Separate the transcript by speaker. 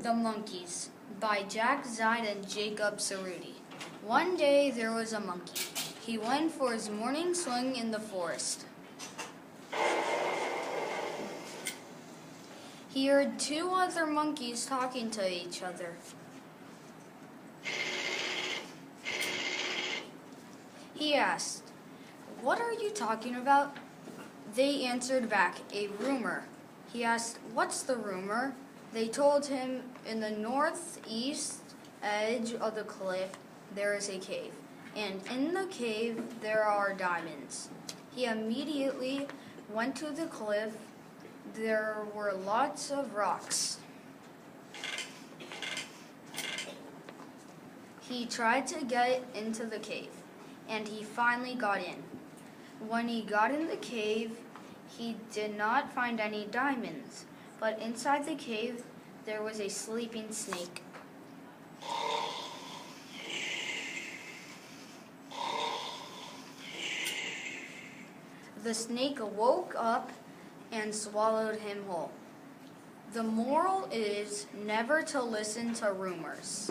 Speaker 1: The Monkeys by Jack Zide and Jacob Cerruti. One day there was a monkey. He went for his morning swing in the forest. He heard two other monkeys talking to each other. He asked, "What are you talking about?" They answered back, "A rumor." He asked, "What's the rumor?" They told him, "In the northeast edge of the cliff there is a cave, and in the cave there are diamonds." He immediately went to the cliff. There were lots of rocks. He tried to get into the cave, and he finally got in. When he got in the cave, he did not find any diamonds, but inside the cave there was a sleeping snake. The snake woke up and swallowed him whole. The moral is never to listen to rumors.